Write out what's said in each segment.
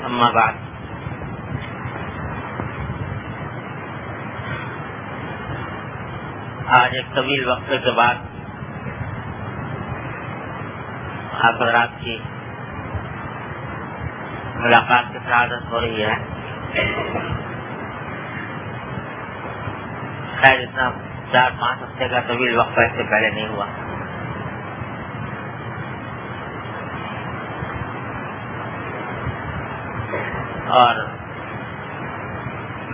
اما بعد، آج ایک طویل وقفے کے بعد آپ حضرات کی ملاقات کی سعادت ہو رہی ہے۔ خیر اتنا 4-5 ہفتے کا طویل وقفہ اس سے پہلے نہیں ہوا۔ اور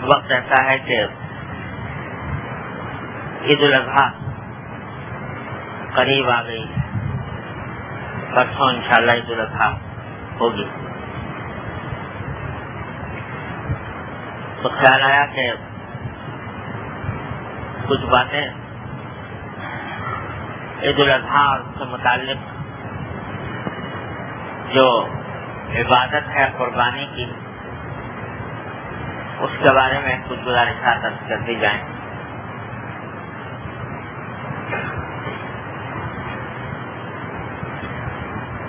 وقت ایسا ہے کہ عید الاضحیٰ قریب آ گئی، پرسوں انشاءاللہ عید الاضحیٰ ہوگی، تو خیال آیا کہ کچھ باتیں عید الاضحیٰ اور اس سے متعلق جو عبادت ہے قربانی کی، اس کے بارے میں کچھ گزارشات کر دی جائیں۔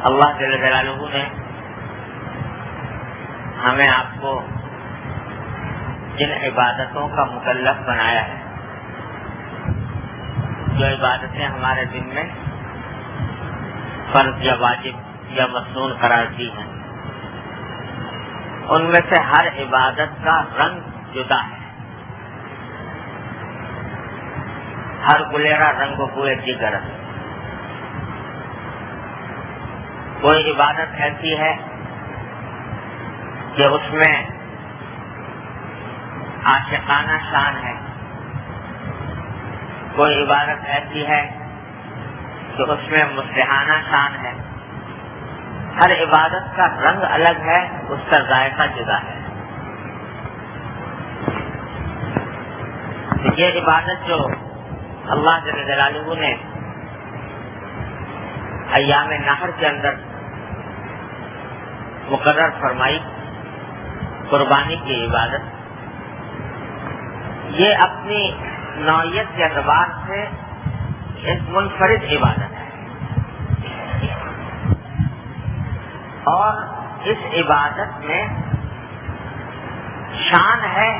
اللہ جل جلالہ نے ہمیں آپ کو جن عبادتوں کا مکلف بنایا ہے، جو عبادتیں ہمارے دن میں فرض یا واجب یا مسنون قرار دی ہیں، ان میں سے ہر عبادت کا رنگ جدا ہے۔ ہر گلیرا رنگ و بوئے جگر ہے۔ کوئی عبادت ایسی ہے کہ اس میں عاشقانہ شان ہے، کوئی عبادت ایسی ہے کہ اس میں مصلحانہ شان ہے۔ ہر عبادت کا رنگ الگ ہے، اس کا ذائقہ جدا ہے۔ یہ عبادت جو اللہ جل جلالہ نے ایام نحر کے اندر مقرر فرمائی، قربانی کی عبادت، یہ اپنی نوعیت کے اعتبار سے ایک منفرد عبادت ہے، اور اس عبادت میں شان ہے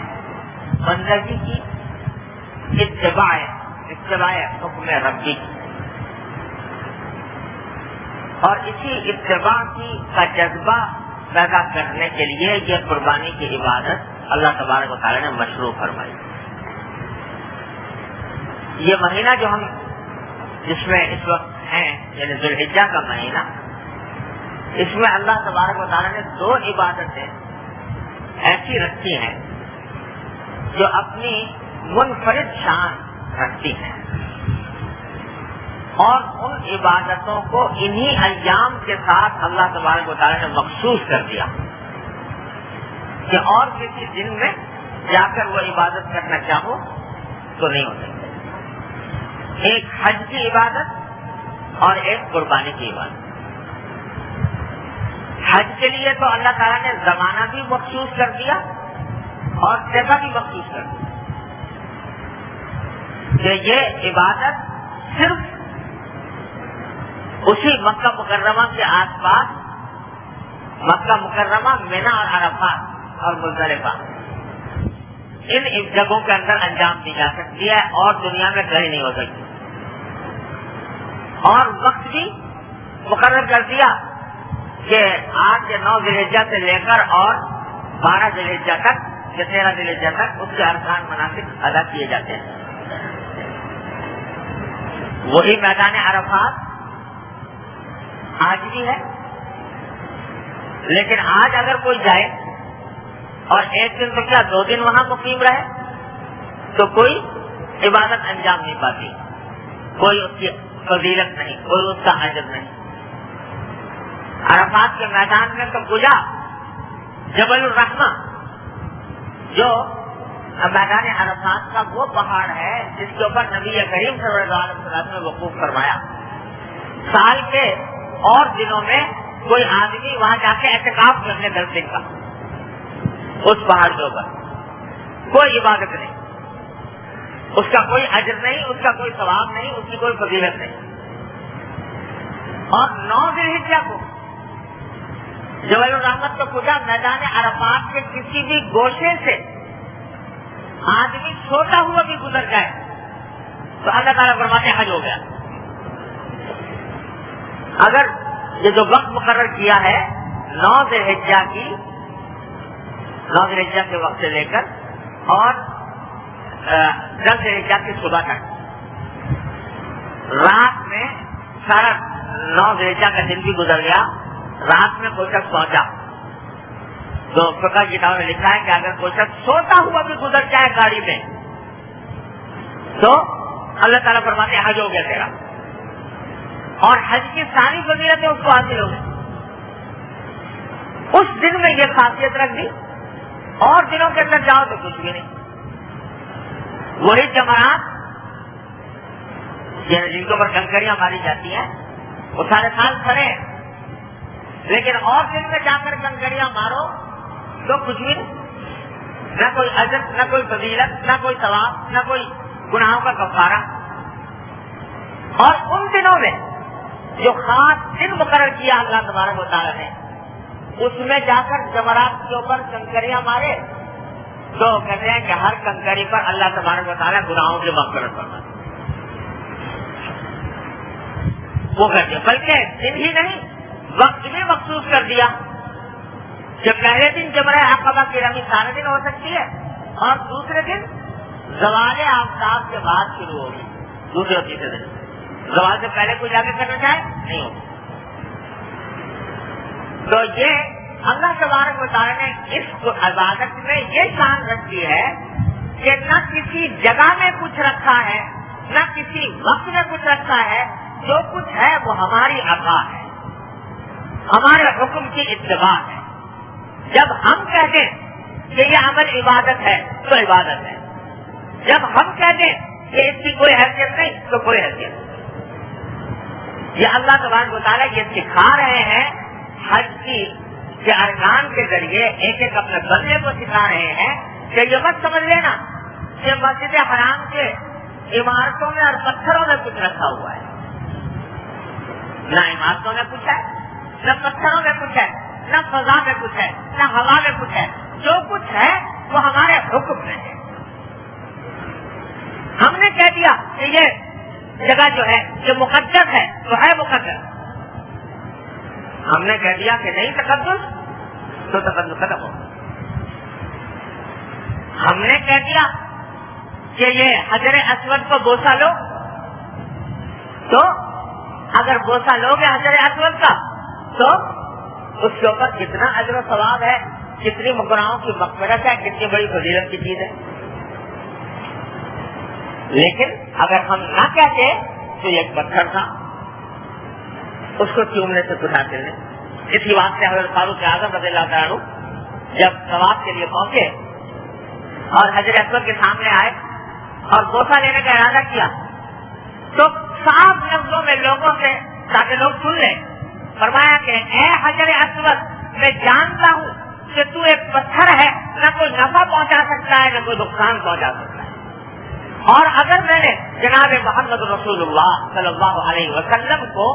بندگی کی اتباع حکم ربی کی، اور اسی اتباع کا جذبہ پیدا کرنے کے لیے یہ قربانی کی عبادت اللہ تبارک و تعالی نے مشروع فرمائی۔ یہ مہینہ جو ہم جس میں اس وقت ہیں، یعنی ذی الحجہ کا مہینہ، اس میں اللہ تبارک و تعالی نے 2 عبادتیں ایسی رکھی ہیں جو اپنی منفرد شان رکھتی ہیں، اور ان عبادتوں کو انہی ایام کے ساتھ اللہ تبارک و تعالی نے مخصوص کر دیا کہ اور کسی دن میں جا کر وہ عبادت کرنا چاہو تو نہیں ہو سکتے۔ ایک حج کی عبادت اور ایک قربانی کی عبادت۔ حج کے لیے تو اللہ تعالیٰ نے زمانہ بھی مخصوص کر دیا اور جگہ بھی مخصوص کر دی کہ یہ عبادت صرف اسی مکہ مکرمہ کے آس پاس، مکہ مکرمہ، مینا اور عرفات اور مزدلفہ، ان جگہوں کے اندر انجام دی جا سکتی ہے، اور دنیا میں کہیں نہیں ہو سکتی۔ اور وقت بھی مقرر کر دیا کہ 8 یا 9 ذی الحجہ سے لے کر اور 12 ذی الحجہ تک یا 13 ذی الحجہ تک اس کے ارکان مناسک ادا کیے جاتے ہیں۔ وہی میدان عرفات آج بھی ہے، لیکن آج اگر کوئی جائے اور ایک دن تو کیا 2 دن وہاں مقیم رہے تو کوئی عبادت انجام نہیں پاتی، کوئی اس کی فضیلت نہیں، کوئی اس کا اجر نہیں۔ عرفات کے میدان میں تو گجا جبل الرحمہ، جو میدان عرفات کا وہ پہاڑ ہے جس کے اوپر نبی کریم صلی اللہ علیہ وسلم نے وقوف فرمایا۔ سال کے اور دنوں میں کوئی آدمی وہاں جا کے اعتکاف کرنے 10 دن کا، اس پہاڑ کے اوپر کوئی عبادت نہیں، اس کا کوئی اجر نہیں، اس کا کوئی ثواب نہیں، اس کی کوئی فضیلت نہیں۔ اور 9 ذی الحجہ کو جبل الرحمت کو پوچھا میدان عرفات کے کسی بھی گوشے سے آدمی چھوٹا ہوا بھی گزر جائے تو اللہ تعالیٰ فرماتے ہیں حج ہو گیا. اگر یہ جو وقت مقرر کیا ہے 9 ذی الحجہ کے وقت سے لے کر اور 10 ذی الحجہ کی صبح تک، رات میں سارا 9 ذی الحجہ کا دن بھی گزر گیا، رات میں کوئی شخص پہنچا تو فقہ کی کتاب میں لکھا ہے کہ اگر کوئی شخص سوتا ہوا بھی گزر جائے گاڑی میں تو اللہ تعالیٰ فرماتے ہیں حج ہو گیا تیرا، اور حج کی ساری فضیلتیں اس کو حاصل ہو گئی. اس دن میں یہ خاصیت رکھ دی، اور دنوں کے اندر جاؤ تو کچھ بھی نہیں. وہی جمرات جن کے اوپر کنکریاں ماری جاتی ہیں وہ سارے سال کھڑے ہیں، لیکن اور دن میں جا کر کنکریاں مارو تو کچھ بھی نہیں، نہ کوئی اجر، نہ کوئی فضیلت، نہ کوئی ثواب، نہ کوئی گناہوں کا کفارہ. اور ان دنوں میں جو خاص دن مقرر کیا اللہ تبارک و تعالیٰ نے، اس میں جا کر جمرات کے اوپر کنکریاں مارے تو کہتے ہیں کہ ہر کنکری پر اللہ تبارک و تعالیٰ گناہوں کی مغفرت فرماتے ہیں. وہ کہتے ہیں بلکہ دن ہی نہیں وقت بھی مخصوص کر دیا کہ پہلے دن جمرہ عقبہ کی رمی سارے دن ہو سکتی ہے اور دوسرے دن زوال آفتاب کے بعد شروع ہوگی. دوسرے اور تیسرے دن زوال سے پہلے کوئی جا کے کرنا چاہے نہیں ہوگا. تو یہ اللہ تبارک و تعالیٰ نے اس عبادت میں یہ شان رکھی ہے کہ نہ کسی جگہ میں کچھ رکھا ہے، نہ کسی وقت میں کچھ رکھا ہے. جو کچھ ہے وہ ہماری عطا ہے، ہمارے حکم کی اتباع ہے. جب ہم کہتے ہیں کہ یہ عمل عبادت ہے تو عبادت ہے، جب ہم کہتے ہیں کہ اس کی کوئی حیثیت نہیں تو کوئی حیثیت نہیں. یہ اللہ تبارک و تعالیٰ یہ سکھا رہے ہیں حج کے ارکان کے ذریعے، ایک ایک اپنے بندے کو سکھا رہے ہیں کہ یہ مت سمجھ لینا کہ مسجد حرام کے عمارتوں میں اور پتھروں میں کچھ رکھا ہوا ہے. نہ عمارتوں میں کچھ ہے، نہ پتھروں میں کچھ ہے، نہ فضا میں کچھ ہے، نہ ہوا میں کچھ ہے. جو کچھ ہے وہ ہمارے حکم میں ہے. ہم نے کہہ دیا کہ یہ جگہ جو ہے یہ مقدس ہے تو ہے مقدس. ہم نے کہہ دیا کہ نہیں تقدس تو تقدس ختم ہو. ہم نے کہہ دیا کہ یہ حجر اسود کو بوسہ لو تو اگر بوسہ لو گے حجر اسود کا تو اس کے اوپر کتنا اجر و ثواب ہے، کتنی گناہوں کی مغفرت ہے، کتنی بڑی فضیلت کی چیز ہے. لیکن اگر ہم نہ کہتے تو یہ ایک پتھر تھا، اس کو چومنے سے کچھ حاصل نہیں. اسی بات سے حضرت فاروق اعظم رضی اللہ تعالیٰ عنہ جب طواف کے لیے پہنچے اور حجر اسود کے سامنے آئے اور بوسہ لینے کا ارادہ کیا تو صاف لفظوں میں لوگوں سے، تاکہ لوگ سن لیں، فرمایا کہ اے حجر اسود، میں جانتا ہوں کہ تو ایک پتھر ہے، نہ کوئی نفع پہنچا سکتا ہے نہ کوئی نقصان پہنچا سکتا ہے، اور اگر میں نے جناب محمد رسول اللہ صلی اللہ علیہ وسلم کو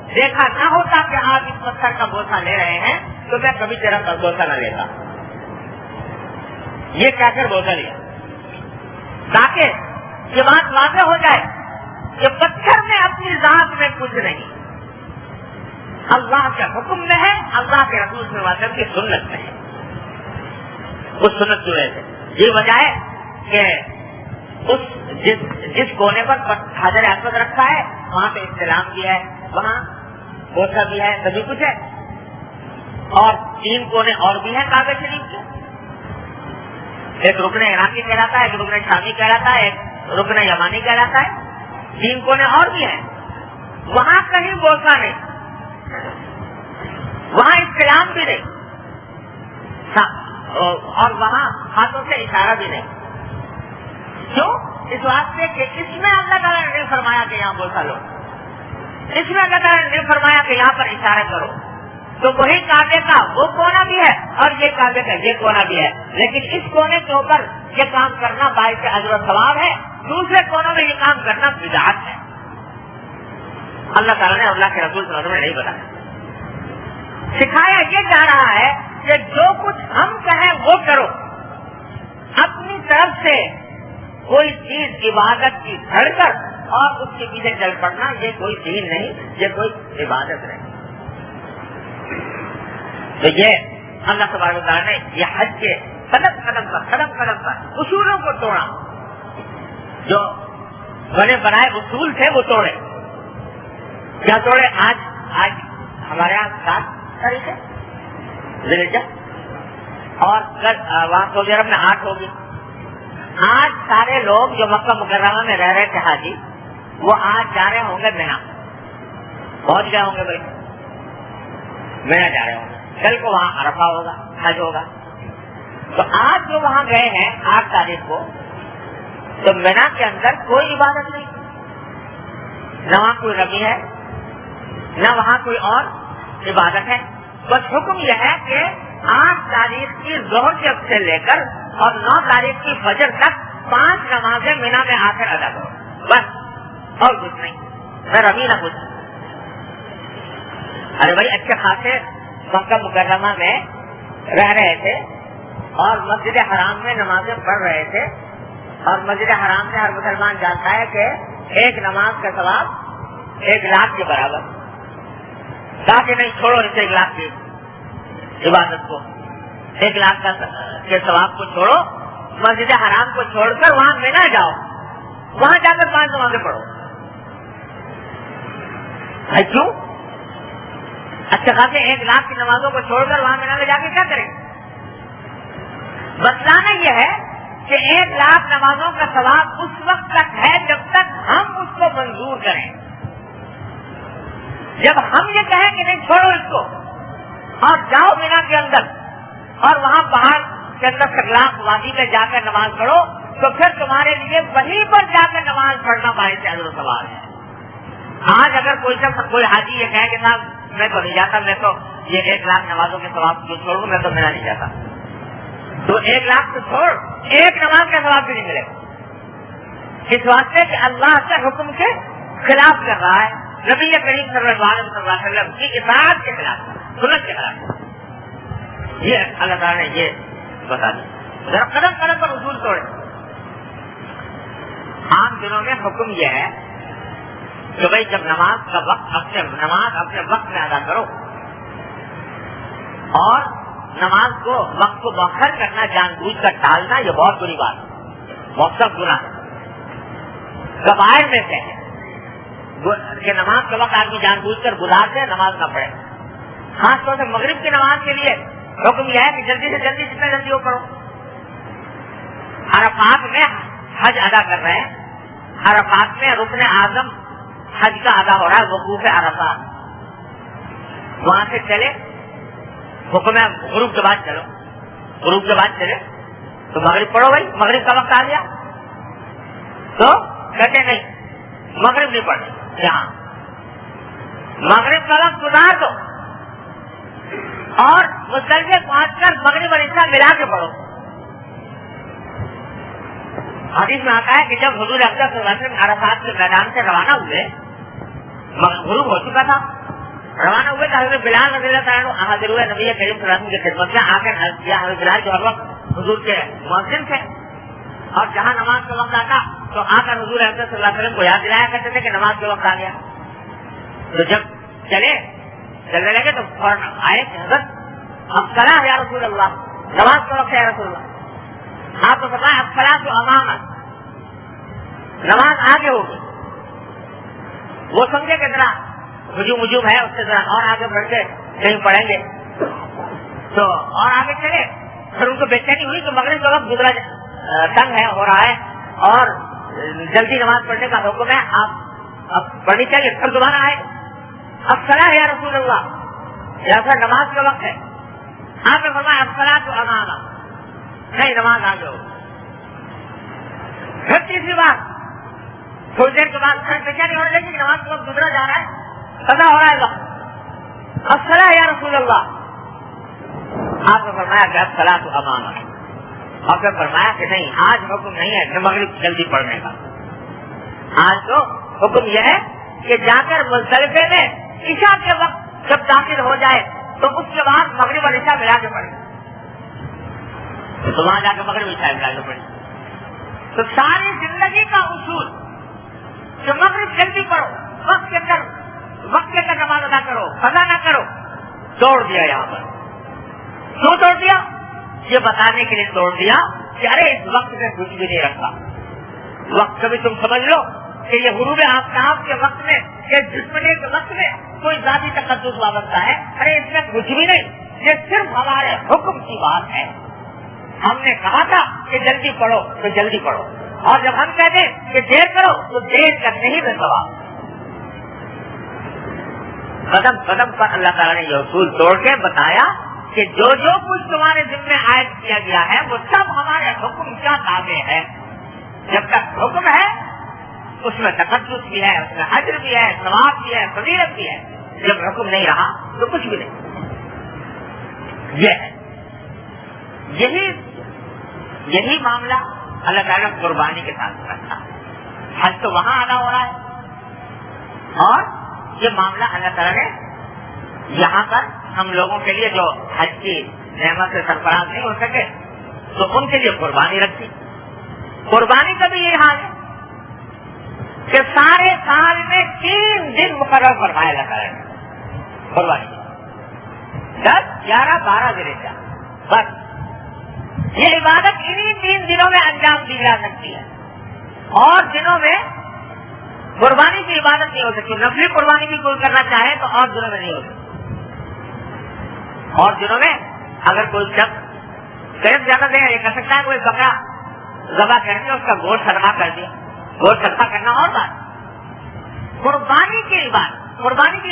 دیکھا نہ ہوتا کہ آپ اس پتھر کا بوسہ لے رہے ہیں تو میں کبھی تیرا بوسہ نہ لیتا. یہ کہہ کر بوسہ لیا تاکہ یہ بات واضح ہو جائے کہ پتھر میں اپنی ذات میں کچھ نہیں، اللہ کے حکم میں ہے، اللہ کے رسول صلی اللہ علیہ وسلم کی سنت میں ہے. اس سنت جو ہے یہ وجہ ہے کہ جس کونے پر حجر اسود رکھا ہے وہاں پہ استلام بھی ہے، وہاں بوسہ بھی ہے، سبھی کچھ ہے. اور 3 کونے اور بھی ہیں کعبہ شریف کے، ایک رکن عراقی کہلاتا ہے، ایک رکن شامی کہلاتا ہے، ایک رکن یمانی کہلاتا ہے. 3 کونے اور بھی ہیں، وہاں کہیں بوسہ نہیں، وہاں استلام بھی نہیں، اور وہاں ہاتھوں سے اشارہ بھی نہیں. کیوں؟ اس واسطے کہ اس میں اللہ تعالیٰ نے فرمایا کہ یہاں بوسہ لو، اس میں اللہ تعالیٰ نے فرمایا کہ یہاں پر اشارہ کرو. تو وہی کعبے کا وہ کونا بھی ہے اور یہ کعبے کا یہ کونا بھی ہے، لیکن اس کونے کے اوپر یہ کام کرنا باعث اجر و ثواب ہے، دوسرے کونوں میں یہ کام کرنا بدعت ہے. اللہ تعالیٰ نے اللہ کے رسول صلی اللہ علیہ وسلم نے نہیں بتایا. سکھایا یہ جا رہا ہے کہ جو کچھ ہم کہیں وہ کرو، اپنی طرف سے کوئی چیز عبادت کی دھڑ کر اور اس کے پیچھے چل پڑنا، یہ کوئی دین نہیں، یہ کوئی عبادت نہیں۔ تو یہ اللہ تبارک و تعالیٰ نے یہ حج کے قدم قدم پر اصولوں کو توڑا، جو بنے بنائے اصول تھے وہ توڑے۔ کیا توڑے؟ آج ہمارے یہاں 7 تاریخ ہے ذی الحجہ، اور کل وہاں سعودی عرب میں 8 ہوگی۔ آج سارے لوگ جو مکہ مکرمہ میں رہ رہے تھے حاجی، وہ آج جا رہے ہوں گے مینا، پہنچ گئے ہوں گے بھائی، مینا جا رہے ہوں گے۔ کل کو وہاں عرفہ ہوگا، حج ہوگا۔ تو آج جو وہاں گئے ہیں 8 تاریخ کو، تو مینا کے اندر کوئی عبادت نہیں، نہ وہاں کوئی رمی ہے، نہ وہاں کوئی اور عبادت ہے۔ بس حکم یہ ہے کہ 8 تاریخ کی ظہر کے وقت سے لے کر اور 9 تاریخ کی فجر تک 5 نمازیں مینا میں آ کر ادا کرو، بس، اور کچھ نہیں، نہ رمی نہ کچھ۔ ارے بھائی اچھے خاصے مکہ مکرمہ میں رہ رہے تھے اور مسجد حرام میں نمازیں پڑھ رہے تھے، اور مسجد حرام سے ہر مسلمان جانتا ہے کہ ایک نماز کا ثواب 1 لاکھ کے برابر۔ کہا کہ نہیں، چھوڑو اس 1 لاکھ کی عبادت کو، 1 لاکھ کے ثواب کو چھوڑو، مسجد حرام کو چھوڑ کر وہاں مینا جاؤ، وہاں جا کر 5 نمازیں پڑھو۔ بھائی کیوں؟ اچھا خاصے 1 لاکھ کی نمازوں کو چھوڑ کر وہاں مینا میں جا کے کیا کریں؟ بتلانا یہ ہے کہ 1 لاکھ نمازوں کا ثواب اس وقت تک ہے جب تک ہم اس کو منظور کریں۔ جب ہم یہ کہیں کہ نہیں چھوڑو اس کو اور جاؤ مینا کے اندر اور وہاں پہاڑ کے اندر سگلاخ وادی میں جا کر نماز پڑھو، تو پھر تمہارے لیے وہیں پر جا کر نماز پڑھنا باعث اجر و ثواب ہے۔ آج اگر کوئی حاجی یہ کہے کہ صاحب میں تو نہیں جاتا، میں تو یہ 1 لاکھ نمازوں کے ثواب جو چھوڑوں میں تو مینا نہیں جاتا، تو 1 لاکھ تو چھوڑ، 1 نماز کا ثواب بھی نہیں ملے گا، اس واسطے کہ اللہ کے حکم کے خلاف کر رہا ہے، نبی کریم صلی اللہ علیہ وسلم کی اطاعت کے خلاف، سنت کے خلاف۔ یہ اللہ تعالیٰ نے یہ بتا دیا، ذرا قدم قدم پر اصول توڑے۔ عام دنوں میں حکم یہ ہے کہ بھائی جب نماز کا وقت اپنے وقت میں ادا کرو، اور نماز کو وقت کو مؤخر کرنا، جان بوجھ کر ٹالنا، یہ بہت بری بات ہے، بہت سخت گناہ ہے، کبائر میں سے ہے کہ نماز کا وقت آدمی جان بوجھ کر گزار دے، نماز نہ پڑھے۔ خاص طور سے مغرب کی نماز کے لیے حکم یہ ہے کہ جلدی سے جلدی جتنا جلدی ہو پڑھو۔ عرفات میں حج ادا کر رہے ہیں، عرفات میں رکن اعظم حج کا ادا ہو رہا ہے، وقوف عرفات، وہاں سے چلے، حکم ہے غروب کے بعد چلو، غروب کے بعد چلے تو مغرب پڑھو، بھائی مغرب کا وقت آ گیا تو کہتے نہیں مغرب نہیں پڑھنی، یہاں مغرب کا وقت گزار دو اور مزدلفہ پہنچ کر مغرب اور عشاء ملا کے پڑھو۔ حدیث میں آتا ہے کہ جب حضور اکرم صلی اللہ علیہ وسلم عرفات کے میدان سے روانہ ہوئے، غروب ہو چکا تھا، روانہ ہوئے تو حضرت بلال رضی اللہ تعالیٰ عنہ حاضر ہوئے نبی کریم صلی اللہ علیہ وسلم کی خدمت میں، آ کر عرض کیا۔ حضرت بلال جو ہر وقت حضور کے مؤذن تھے، اور جہاں نماز کا وقت آتا تو آ کر حضور اکرم صلی اللہ علیہ وسلم کو یاد دلایا کرتے تھے کہ نماز کا وقت آ گیا۔ تو جب چلنے لگے تو فوراً آئے کہ حضرت الصلاۃ یا رسول اللہ، نماز کا وقت ہے یا رسول اللہ۔ آپ کو پتا ہے الصلاۃ امامہ، نماز آگے ہوگی۔ وہ سمجھے کہ ذرا ہجوم ہے، اس سے ذرا اور آگے بڑھ کے کہیں پڑھیں گے، تو اور آگے چلے، پھر ان کو بے چینی ہوئی کہ مغرب کا وقت گزرا تنگ ہے، ہو رہا ہے اور جلدی نماز پڑھنے کا حکم ہے، آپ اب پڑھنی چاہیے۔ پھر دوبارہ آئے الصلاۃ یا رسول اللہ، یا پھر نماز کا وقت ہے، آپ نے فرمایا الصلاۃ امامہ، نہیں نماز آگے ہو۔ پھر تیسری بار تھوڑی دیر کے بعد پھر بےچینی ہونے لگی، نماز کا وقت گزرا جا رہا ہے، قضا ہو رہا ہے وقت، الصلاۃ یا رسول اللہ، آپ نے فرمایا کہ الصلاۃ امامہ، اور پھر فرمایا کہ نہیں آج حکم نہیں ہے کہ مغرب جلدی پڑھنے کا، آج تو حکم یہ ہے کہ جا کر مزدلفے میں عشاء کے وقت جب داخل ہو جائے تو اس کے بعد مغرب اور عشاء ملا کے پڑھیں، تو وہاں جا کے مغرب عشاء ملا کے پڑھیں. تو ساری زندگی کا اصول کہ مغرب جلدی پڑھو، وقت کے اندر نماز ادا کرو، قضا نہ کرو، توڑ دیا یہاں پر. کیوں توڑ دیا؟ یہ بتانے کے لیے توڑ دیا کہ ارے اس وقت میں کچھ بھی نہیں رکھا. وقت کبھی تم سمجھ لو کہ یہ غروب آفتاب کے وقت میں، یہ جھٹپنے کے وقت میں کوئی ذاتی تقدس وابستہ ہے. ارے اس میں کچھ بھی نہیں، یہ صرف ہمارے حکم کی بات ہے. ہم نے کہا تھا کہ جلدی پڑھو تو جلدی پڑھو، اور جب ہم کہتے ہیں کہ دیر کرو تو دیر کرنے ہی میں ثواب. قدم قدم پر اللہ تعالیٰ نے یہ اصول توڑ کے بتایا کہ جو کچھ تمہارے ذمہ عائد کیا گیا ہے وہ سب ہمارے حکم کا تابع ہے. جب تک حکم ہے اس میں تقدس بھی ہے، اس میں اجر بھی ہے، ثواب بھی ہے، فضیلت بھی ہے. جب حکم نہیں رہا تو کچھ بھی نہیں. یہ ہے یہی معاملہ اللہ تعالیٰ قربانی کے ساتھ رکھتا ہے. حج تو وہاں ادا ہو رہا ہے، اور یہ معاملہ اللہ تعالیٰ نے یہاں پر ہم لوگوں کے لیے جو حج کی نعمت سے سرفراز نہیں ہو سکے تو ان کے لیے قربانی رکھی. قربانی کا بھی یہ حال ہے کہ سارے سال میں 3 دن مقرر فرمایا اللہ تعالیٰ نے قربانی 10, 11, 12 ذوالحجہ. بس یہ عبادت انہی 3 دنوں میں انجام دی جا سکتی ہے. اور دنوں میں قربانی کی عبادت نہیں ہو سکتی. نفلی قربانی بھی کوئی کرنا چاہے تو اور دنوں میں نہیں ہو سکتی. اور دنوں میں اگر کوئی شخص صرف زیادہ دے یہ کر سکتا ہے کوئی بکرا ذبح کر کے اس کا گوشت صدقہ کر دیا. گوشت صدقہ کرنا اور بات. قربانی کی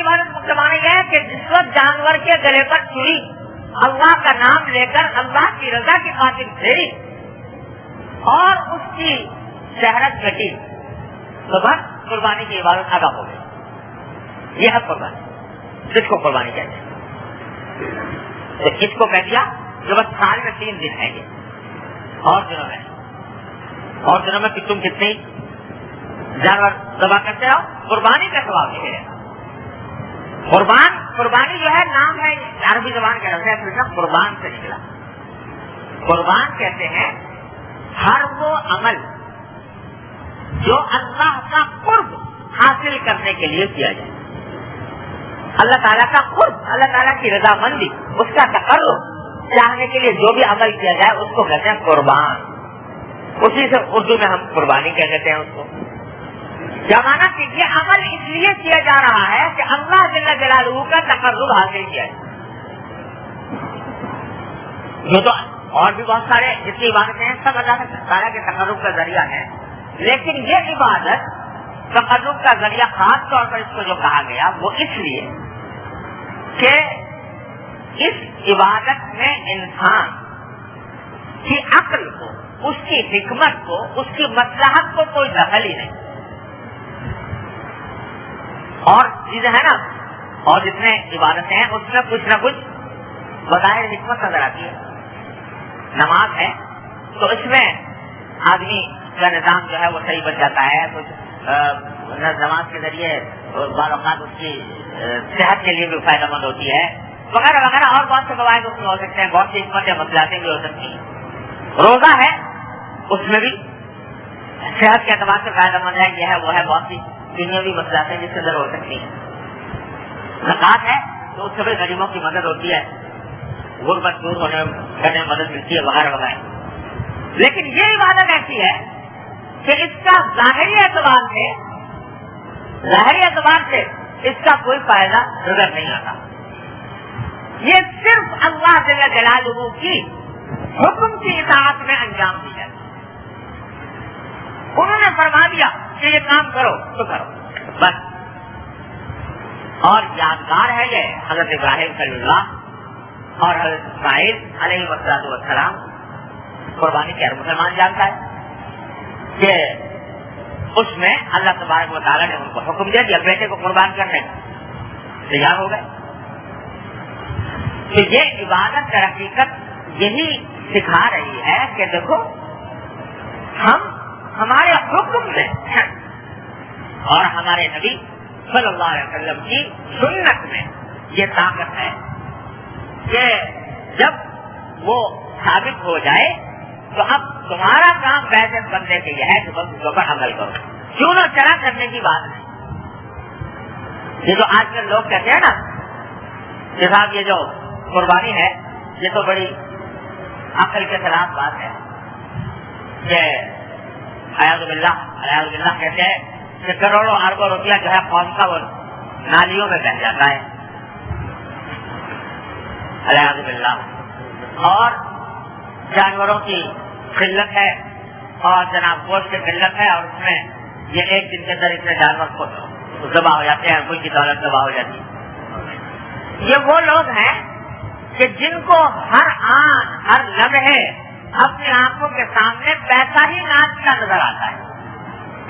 عبادت مقصد یہ ہے کہ جس وقت جانور کے گلے پر چھری اللہ کا نام لے کر اللہ کی رضا کی خاطر پھیری اور اس کی شہرت گٹی تو بس قربانی کی عبادت ادا ہو گئی. یہ ہے قربانی، جس کو قربانی کہتے ہیں. تو اس کو کہہ دیا کہ بس سال میں 3 دن ہے یہ، اور دنوں میں کہ تم کتنے جانور ذبح کرتے ہو قربانی کا ثواب ملے گا. قربانی جو ہے نام ہے عربی زبان کا لفظ ہے، قربان سے نکلا. قربان کہتے ہیں ہر وہ عمل جو اللہ کا قرب حاصل کرنے کے لیے کیا جائے. اللہ تعالیٰ کا قرب، اللہ تعالیٰ کی رضامندی، اس کا تقرب چاہنے کے لیے جو بھی عمل کیا جائے اس کو کہتے ہیں قربان. اسی سے اردو میں ہم قربانی کہہ دیتے ہیں اس کو. کیا مانا کہ یہ عمل اس لیے کیا جا رہا ہے کہ اللہ جل جلالہ کا تقرب حاصل کیا جائے. جو تو اور بھی بہت سارے جتنی عبادتیں ہیں سب اللہ تعالیٰ کے تقرب کا ذریعہ ہے، لیکن یہ عبادت تقرب کا ذریعہ خاص طور پر اس کو جو کہا گیا وہ اس لیے کہ اس عبادت میں انسان کی عقل کو، اس کی حکمت کو، اس کی مصلحت کو کوئی دخل ہی نہیں. اور چیزیں ہیں نا، اور جتنے عبادتیں ہیں اس میں کچھ نہ کچھ بظاہر حکمت نظر آتی ہے. نماز ہے تو اس میں آدمی کا نظام جو ہے وہ صحیح بن جاتا ہے. کچھ نماز کے ذریعے بعض اوقات اس کی صحت کے لیے بھی فائدہ مند ہوتی ہے، وغیرہ وغیرہ. اور بہت سے فوائد اس میں ہو سکتے ہیں، بہت سی حکمتیں مسئلاتیں بھی ہو سکتی ہیں. روزہ ہے اس میں بھی صحت کے اعتبار سے فائدہ مند ہے، یہ ہے وہ ہے، بہت سی دنیاوی مسئلاتیں جس کے اندر ہو سکتی ہیں. زکات ہے تو اس سے بھی غریبوں کی مدد ہوتی ہے، غربت دور کرنے میں مدد ملتی ہے، وغیرہ وغیرہ. لیکن یہ عبادت ایسی ہے کہ اس کا ظاہری اعتبار سے اس کا کوئی فائدہ نظر نہیں آتا. یہ صرف اللہ جل جلالہ کی حکم کی اطاعت میں انجام دی جاتی. انہوں نے فرما دیا کہ یہ کام کرو تو کرو بس. اور یادگار ہے یہ حضرت ابراہیم صلی اللہ اور حضرت اسماعیل علیہ السلام. قربانی کے ہر مسلمان جانتا ہے کہ اس میں اللہ تبارک و تعالیٰ نے ان کو حکم دیا کہ بیٹے کو قربان کرنے کا تیار ہو گئے. تو یہ عبادت در حقیقت یہی سکھا رہی ہے کہ دیکھو ہم ہمارے حکم میں اور ہمارے نبی صلی اللہ علیہ وسلم کی سنت میں یہ طاقت ہے کہ جب وہ ثابت ہو جائے تو اب تمہارا کام ویسے بندے کے لیے ہے کہ بس اس پر عمل کرو، کیوں نہ چرا کرنے کی بات نہیں. یہ جو آج کل لوگ کہتے ہیں نا کہ صاحب یہ جو قربانی ہے یہ تو بڑی عقل کے خلاف بات ہے، کہ اعوذ باللہ کہتے ہیں کہ کروڑوں اربوں روپیہ جو ہے قوم کا وہ نالیوں میں بہ جاتا ہے، اعوذ باللہ. اور جانوروں کی قلت ہے اور جناب گوشت کی قلت ہے، اور اس میں یہ ایک دن کے اندر اتنے جانور کو ذبح ہو جاتے ہیں، کوئی کی دولت ذبح ہو جاتی ہے. یہ وہ لوگ ہیں کہ جن کو ہر آن ہر لمحے اپنی آنکھوں کے سامنے پیسہ ہی ناچتا نظر آتا ہے،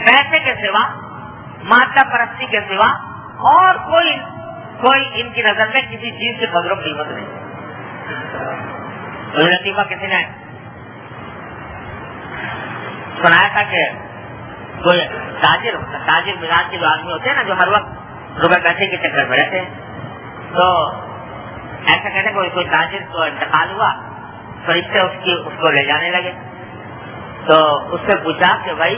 پیسے کے سوا، مادہ پرستی کے سوا اور کوئی ان کی نظر میں کسی چیز کی قدر و قیمت نہیں. لطیفہ کسی نے سنایا تھا کہ کوئی تاجر مزاج کے جو آدمی ہوتے ہیں نا، جو ہر وقت روپے پیسے کے چکر میں رہتے ہیں، تو ایسا کہتے کوئی تاجر کو انتقال ہوا، فرشتے اس کو لے جانے لگے. تو اس سے پوچھا کہ بھائی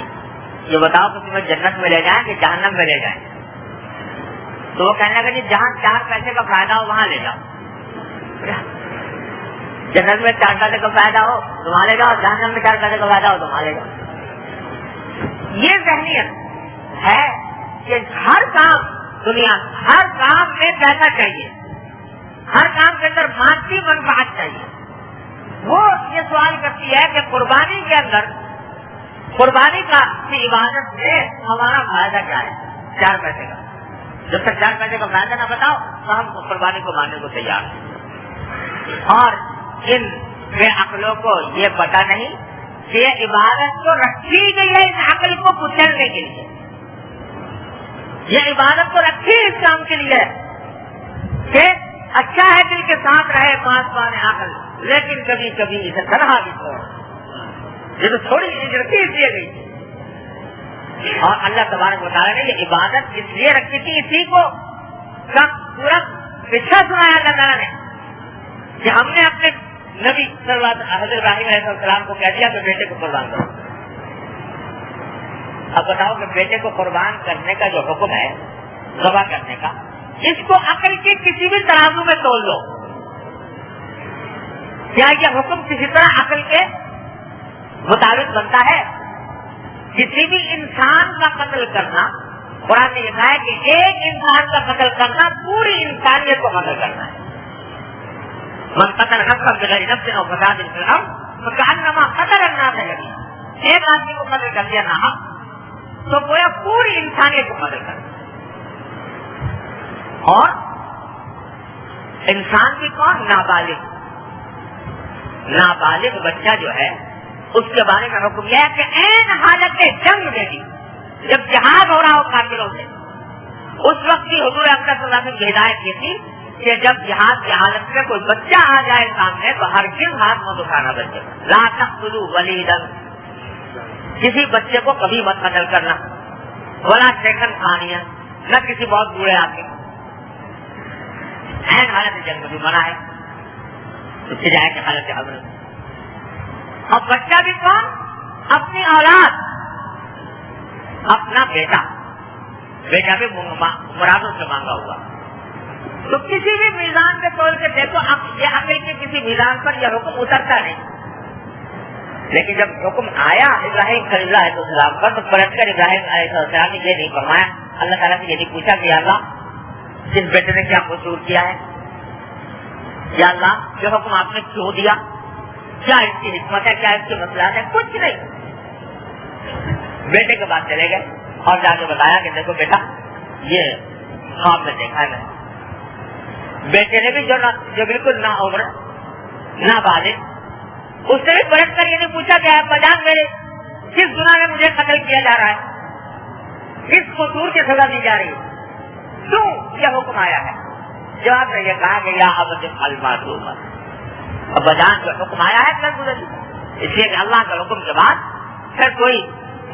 یہ بتاؤ کہ تمہیں جنت میں لے جائیں کہ جہنم میں لے جائیں؟ تو وہ کہنے لگا جی جہاں 4 پیسے کا فائدہ ہو وہاں لے جاؤ. جنت میں 4 پیسے کا فائدہ ہو تو وہاں لے جاؤ، جہنم میں 4 پیسے کا فائدہ ہو تو وہاں لے جاؤ. یہ ذہنیت ہے کہ ہر کام دنیا ہر کام میں پیسہ چاہیے، ہر کام کے اندر مادی منفعت چاہیے. وہ یہ سوال کرتی ہے کہ قربانی کے اندر قربانی کی عبادت میں ہمارا فائدہ کیا ہے 4 پیسے کا؟ جب تک 4 پیسے کا فائدہ نہ بتاؤ تو ہم قربانی کو ماننے کو تیار ہیں. اور ان بے عقلوں کو یہ پتہ نہیں کہ یہ عبادت تو رکھی گئی ہے اس عقل کو کچلنے کے لیے، یہ عبادت تو رکھی اس کام کے لیے کہ اچھا ہے دل کے ساتھ رہے پاسبان عقل، لیکن کبھی کبھی اسے تنہا بھی چھوڑ. یہ تو تھوڑی رکھی اس لیے گئی. اور اللہ تبارک و تعالیٰ نے یہ عبادت اس لیے رکھی تھی، اسی کو پورا قصہ سنایا اللہ تعالیٰ نے کہ ہم نے اپنے نبی صلی اللہ علیہ وسلم حضرت ابراہیم علیہ السلام کو کہہ دیا کہ بیٹے کو قربان کرو. اب بتاؤ کہ بیٹے کو قربان کرنے کا جو حکم ہے ذبح کرنے کا، اس کو عقل کے کسی بھی ترازو میں تول لو، کیا یہ حکم کسی طرح عقل کے مطابق بنتا ہے؟ کسی بھی انسان کا قتل کرنا، قرآن نے یہ کہا ہے کہ ایک انسان کا قتل کرنا پوری انسانیت کو قتل کرنا ہے. من قتل نفسا بغیر نفس او فساد فی الارض فکأنما قتل الناس جميعا. ایک آدمی کو قتل کر دیا نہ تو گویا پوری انسانیت کو قتل کر دیا. اور انسان بھی کون؟ نابالغ بچہ جو ہے اس کے بارے میں حکم یہ ہے کہ عین حالت جنگ میں بھی جب جہاد ہو رہا ہو کافروں سے، اس وقت کی حضور اکرم صلی اللہ علیہ وسلم کی ہدایت یہ تھی کہ جب جہاد کی حالت میں کوئی بچہ آ جائے سامنے تو ہرگز ہاتھ مت اٹھانا بچے. لا تقتلوا ولیدا، کسی بچے کو کبھی مت قتل کرنا. ولا شیخن ثانیہ، نہ کسی بہت بوڑھے آدمی. عین حالت جنگ میں بھی منع ہے، ابتداء کی حالت حمل. اور بچہ بھی کون؟ اپنی اولاد، اپنا بیٹا بھی مرادوں سے مانگا ہوا. تو کسی بھی میزان کے طور کے دیکھو، یہ عقل کے کسی میزان پر یہ حکم اترتا نہیں. لیکن جب حکم آیا ابراہیم صلی اللہ علیہ وسلم پر تو پلٹ کر ابراہیم علیہ السلام نے یہ نہیں فرمایا، اللہ تعالیٰ سے یہ نہیں پوچھا کہ یا اللہ اس بیٹے نے کیا قصور کیا ہے، یا اللہ یہ حکم آپ نے کیوں دیا، کیا اس کی حکمت ہے، کیا اس کے مسئلات ہیں؟ کچھ نہیں. بیٹے کے بعد چلے گئے اور جا کے بتایا کہ دیکھو بیٹا یہ خواب میں دیکھا ہے میں. بیٹے نے بھی جو بالکل نہ عمر نہ بالغ، اس نے بھی پلٹ کر یہ نہیں پوچھا کہ آپ بجان میرے کس گناہ میں مجھے قتل کیا جا رہا ہے، کس قصور کی سزا دی جا رہی ہے، کیوں یہ حکم آیا ہے. جواب نے یہ کہا کہ یا ابت المعصوم، اب بجان جو حکم آیا ہے کر گزر. اس لیے کہ اللہ کا حکم کے بعد پھر کوئی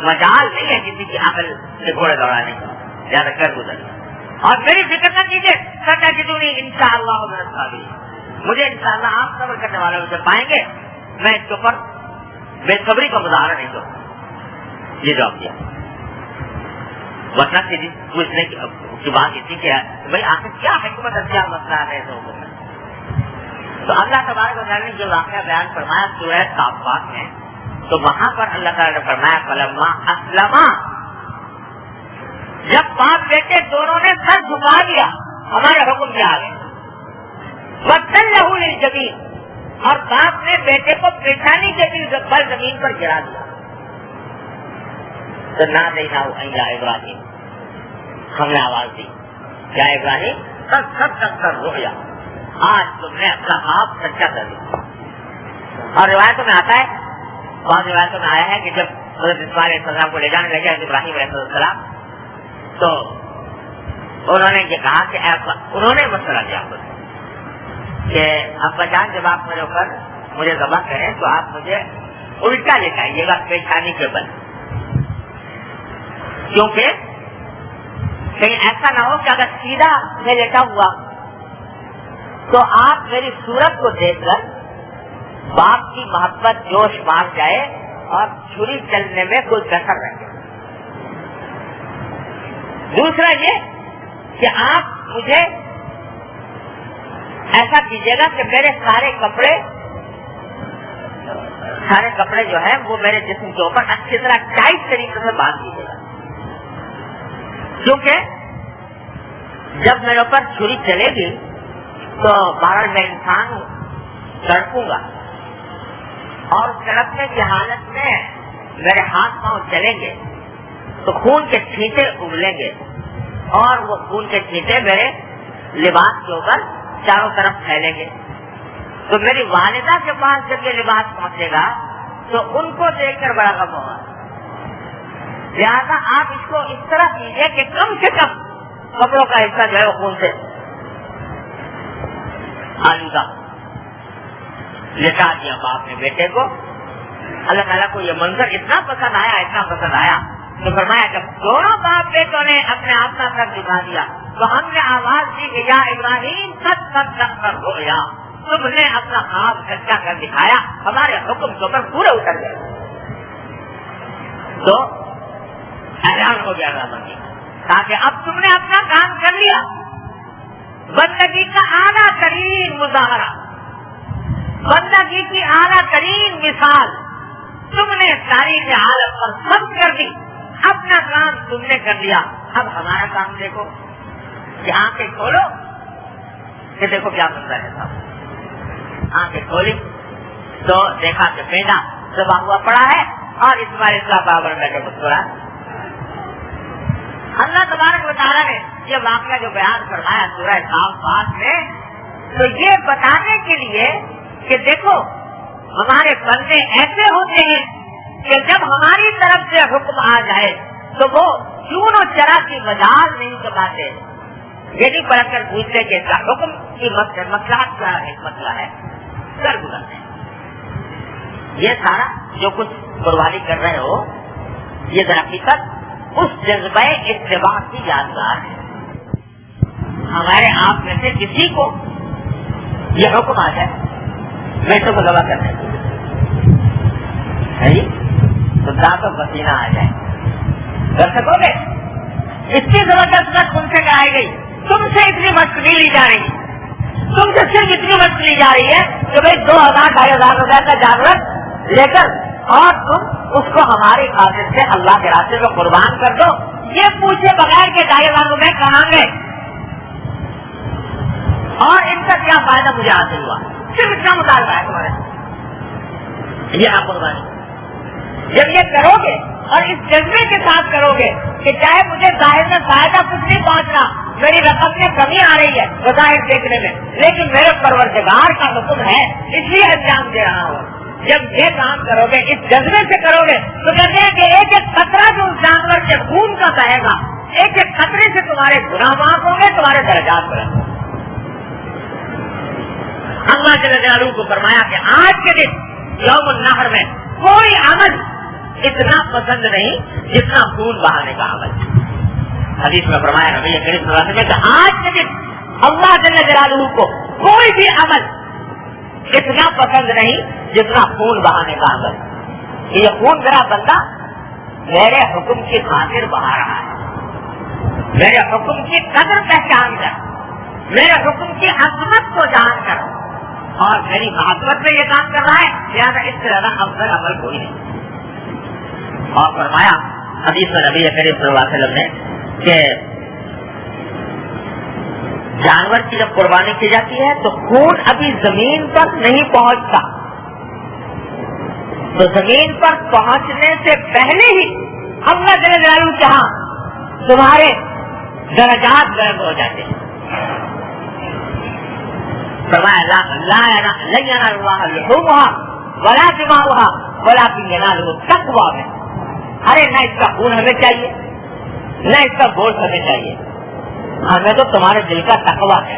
مجال نہیں ہے کسی کی عقل سے گھوڑے دوڑانے کا، زیادہ کر گزر. اور میری فکر نہ کیجیے، سچا جدونی انشاءاللہ من الصابرین، مجھے انشاءاللہ آپ صبر کرنے والوں سے پائیں گے، میں اس کے اوپر بے صبری کا مظاہرہ نہیں کروں. یہ جواب دیا. ورنہ پوچھنے کی بات یہ تھی کہ بھائی آخر کیا حکمت ہے، کیا مسئلہ ہے ایسے حکم میں. تو اللہ تبارک و تعالیٰ نے جو واقعہ بیان فرمایا سورہ صافات میں، تو وہاں پر اللہ تعالیٰ نے فرمایا فلما اسلما، جب باپ بیٹے دونوں نے سر جھکا دیا ہمارے حکم کے آگے، وَتَلَّهُ لِلْجَبِينِ، اور باپ نے بیٹے کو پیشانی کے بل زمین پر گرا دیا. تو نادیناہ ان یا ابراہیم، ہم نے آواز دی کیا ابراہیم قد صدقت الرؤیا، آج تم نے اپنا خواب سچا کر دیا. اور روایتوں میں آتا ہے، بعض روایتوں میں آیا ہے کہ جب حضرت اسماعیل علیہ السلام کو لے جانے لگے حضرت ابراہیم علیہ السلام، تو انہوں نے یہ کہا کہ انہوں نے مشورہ دیا کہ ابا جان جب آپ میرے اوپر مجھے ذبح کریں تو آپ مجھے الٹا لٹائیے گا پیشانی کے بل، کیونکہ کہیں ایسا نہ ہو کہ اگر سیدھا میں لیٹا ہوا تو آپ میری صورت کو دیکھ کر باپ کی محبت جوش مار جائے اور چھری چلنے میں کوئی کسر رہے. دوسرا یہ کہ آپ مجھے ایسا کیجیے گا کہ میرے سارے کپڑے جو ہیں وہ میرے جسم کے اوپر اچھی طرح ٹائٹ طریقے سے باندھ دیجیے گا، کیونکہ جب میرے اوپر چھری چلے گی تو بہرحال میں انسان ہوں، سڑکوں گا، اور سڑکنے کی حالت میں میرے ہاتھ پاؤں چلیں گے تو خون کے چھینٹے ابلیں گے، اور وہ خون کے چھینٹے میرے لباس کے اوپر چاروں طرف پھیلیں گے. تو میری والدہ کے پاس جب یہ لباس پہنچے گا تو ان کو دیکھ کر بڑا غم ہوگا. لہٰذا آپ اس کو اس طرح کیجیے کہ کم سے کم کپڑوں کا حصہ جو ہے وہ خون سے آلودہ. لٹا دیا باپ نے بیٹے کو. اللہ تعالیٰ کو یہ منظر اتنا پسند آیا تو فرمایا جب دونوں باپ بیٹوں نے اپنے آپ کا سر جھکا دیا تو ہم نے آواز دی کہ یا ابراہیم قد صدقت الرؤیا، تم نے اپنا خواب سچا کر دکھایا، ہمارے حکم کے اوپر پورے اتر گئے. تو حیران ہو گیا رحمت، تاکہ اب تم نے اپنا کام کر لیا. بندگی کا اعلیٰ ترین مظاہرہ، بندگی کی اعلیٰ ترین مثال تم نے تاریخ عالم پر سب کر دی. اپنا کام تم نے کر لیا، اب ہمارا کام دیکھو کہ آنکھیں کھولو کہ دیکھو کیا بنتا ہے. صاحب آنکھیں کھولی تو دیکھا کہ بیٹا دبا ہوا پڑا ہے اور اسماعیل کا بابر بیٹے مسکرا. اللہ تبارک و تعالیٰ نے یہ واقعہ جو بیان فرمایا سورہ صافات میں، تو یہ بتانے کے لیے کہ دیکھو ہمارے بندے ایسے ہوتے ہیں کہ جب ہماری طرف سے حکم آ جائے تو وہ چون و چرا کی مجال نہیں چباتے، یہ نہیں پڑھ کر پوچھتے کہ اس کا حکم کی مسئلہ کیا ہے، مسئلہ ہے کر گزرتے ہیں. یہ سارا جو کچھ قربانی کر رہے ہو یہ در حقیقت اس جذبہ اتباع کی یادگار ہے. ہمارے آپ میں سے کسی کو یہ حکم آ جائے بیٹوں کو دبا کرنے کی تو دانت و پسینہ آ جائے، کر سکو گے؟ اس کی زبردست تم سے کرائی گئی، تم سے اتنی مشکل لی جا رہی، تم سے صرف اتنی مشکل لی جا رہی ہے کہ بھائی 2,000-2,500 روپے کا جانور لے کر اور تم اس کو ہماری خاطر سے اللہ کے راستے میں قربان کر دو. یہ پوچھے بغیر کہ 2,500 روپے کہاں گئے اور ان کا کیا فائدہ مجھے حاصل ہوا، صرف اتنا مطالبہ ہے تمہارے. یہ آپ قربانی جب یہ کرو گے اور اس جذبے کے ساتھ کرو گے کہ چاہے مجھے ظاہر میں فائدہ کچھ نہیں پہنچنا، میری رقم میں کمی آ رہی ہے بظاہر دیکھنے میں، لیکن میرے پروردگار کا حکم ہے اس لیے انجام دے رہا ہوں. جب یہ کام کرو گے اس جذبے سے کرو گے تو کہتے ہیں کہ ایک ایک قطرہ جو اس جانور کے خون کا بہے گا، ایک ایک قطرے سے تمہارے گناہ معاف ہوں گے، تمہارے درجات بلند ہوں گے. اللہ جل جلالہ کو فرمایا کہ آج کے دن یوم النحر میں کوئی عمل اتنا پسند نہیں جتنا خون بہانے کا عمل. حدیث میں فرمایا نبی کریم صلی اللہ علیہ وسلم کہ آج کے دن اللہ جل جلالہ کو کوئی بھی عمل اتنا پسند نہیں جتنا خون بہانے کا عمل. یہ خون میرا بندہ میرے حکم کی خاطر بہا رہا ہے, میرے حکم کی قدر پہچان کر, میرے حکم کی عظمت کو جان کر اور میری محبت میں یہ کام کر رہا ہے, لہٰذا اس سے زیادہ افضل عمل کوئی نہیں. اور فرمایا حدیث میں نبی کریم صلی اللہ علیہ وسلم نے کہ جانور کی جب قربانی کی جاتی ہے تو خون ابھی زمین پر نہیں پہنچتا, تو زمین پر پہنچنے سے پہلے ہی اللہ جل جلالہ کے ہاں تمہارے درجات بلند ہو جاتے ہیں. فرمایا لا ينال الله لحومها ولا دماؤها ولكن يناله التقوى. ارے نہ اس کا خون ہمیں چاہیے نہ اس کا گوشت ہمیں چاہیے, ہمیں تو تمہارے دل کا تقویٰ ہے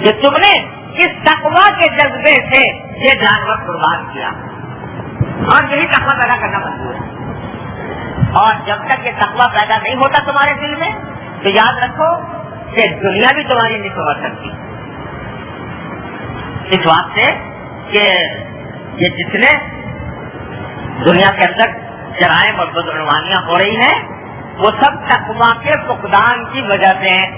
کہ تم نے اس تقویٰ کے جذبے سے یہ جانور قربان کیا, اور یہی تقویٰ پیدا کرنا مجبور ہے. اور جب تک یہ تقویٰ پیدا نہیں ہوتا تمہارے دل میں تو یاد رکھو کہ دنیا بھی تمہاری نہیں سمجھ سکتی. اس بات سے کہ یہ جتنے دنیا کے اندر جرائم اور بدعنوانیاں ہو رہی ہیں وہ سب تقویٰ کے فقدان کی وجہ سے ہیں.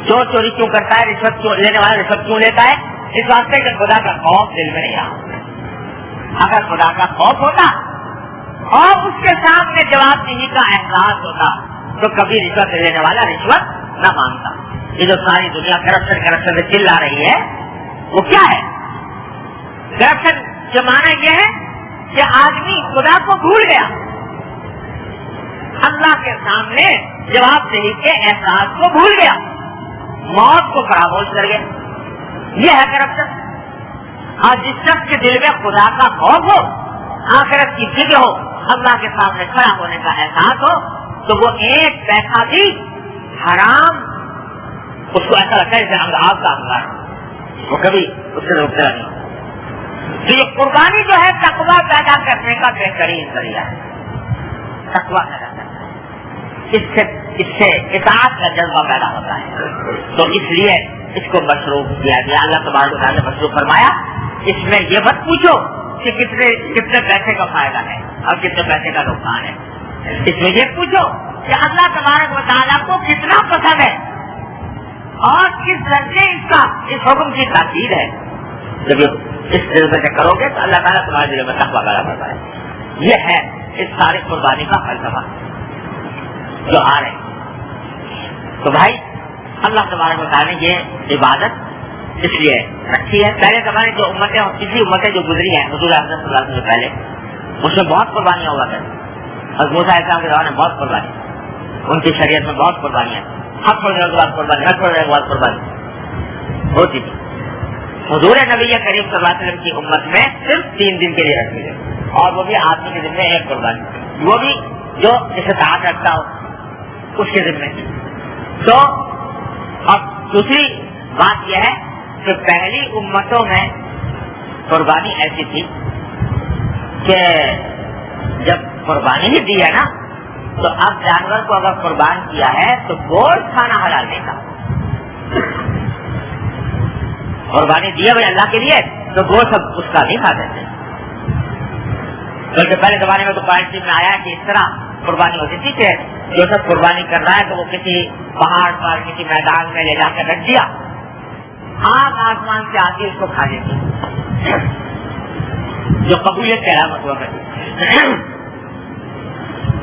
چور چوری کیوں کرتا ہے, رشوت لینے والا رشوت کیوں لیتا ہے, اس واسطے کہ خدا کا خوف دل میں نہیں رہا. اگر خدا کا خوف ہوتا اور اس کے سامنے جواب دہی کا احساس ہوتا تو کبھی رشوت لینے والا رشوت نہ مانگتا. یہ جو ساری دنیا کرپشن سے چل رہی ہے وہ کیا ہے؟ کرپشن کا معنی یہ ہے کہ آدمی خدا کو بھول گیا, اللہ کے سامنے جواب دہی کے احساس کو بھول گیا, موت کو فراموش کر گیا. یہ ہے کرپشن. اور جس شخص کے دل میں خدا کا خوف ہو, آخرت کی فکر ہو, اللہ کے سامنے کھڑا ہونے کا احساس ہو, تو وہ ایک پیسہ بھی حرام اس کو ایسا لگتا ہے جیسے آپ کا انگار, وہ کبھی اس سے روکتا نہیں. تو یہ قربانی جو ہے تقویٰ پیدا کرنے کا بہترین ذریعہ ہے. تقویٰ پیدا کرنا ہے, اس سے اطاعت کا جذبہ پیدا ہوتا ہے. تو اس لیے اس کو مشروع کیا گیا. اللہ تبارک و تعالیٰ نے مشروع فرمایا اس میں یہ مت پوچھو کہ کتنے پیسے کا فائدہ ہے اور کتنے پیسے کا نقصان ہے. اس میں یہ پوچھو کہ اللہ تبارک و تعالیٰ کو کتنا پسند ہے اور کس درجے اس حکم کی تاکید ہے. جب اس طرح سے کرو گے تو اللہ تعالیٰ تمہارے دل میں تقویٰ پیدا کرتا ہے. یہ ہے اس سارے قربانی کا فلسفہ جو آ رہے ہیں. تو بھائی اللہ تبارک و تعالیٰ نے یہ عبادت اس لیے رکھی ہے. پہلے زمانے جو امتیں اور کسی امتیں جو گزری ہیں حضور اکرم صلی اللہ علیہ وسلم سے پہلے اس میں بہت قربانیاں ہوا کرتی. اور موسیٰ علیہ السلام کے دوران میں بہت قربانی, ان کی شریعت میں بہت قربانیاں, حق چھوڑنے کے بعد قربانی, حق چھوڑنے کے بعد قربانی ہوتی تھی. حضور نبی کریم صلی اللہ علیہ وسلم کی امت میں صرف 3 دن کے لیے رکھی گئی, اور وہ بھی آدمی کے ذمہ ایک قربانی, وہ بھی جو جسے طاقت رکھتا ہو اس کے ذمہ. تو اب دوسری بات یہ ہے کہ پہلی امتوں میں قربانی ایسی تھی کہ جب قربانی ہی دی ہے نا تو اب جانور کو اگر قربان کیا ہے تو گوشت کھانا حلال نہیں تھا. قربانی دی ہے بھائی اللہ کے لیے تو گوشت اس کا نہیں کھاتے تھے. بلکہ پہلے زمانے میں تو قرآن میں آیا کہ اس طرح قربانی ہوتی تھی کہ جو سب قربانی کر رہا ہے تو وہ کسی پہاڑ پر کسی میدان میں لے جا کر رکھ دیا, آگ آسمان سے آتی اس کو کھا لیتی, جو قبولیت کی علامت ہوا کرتی.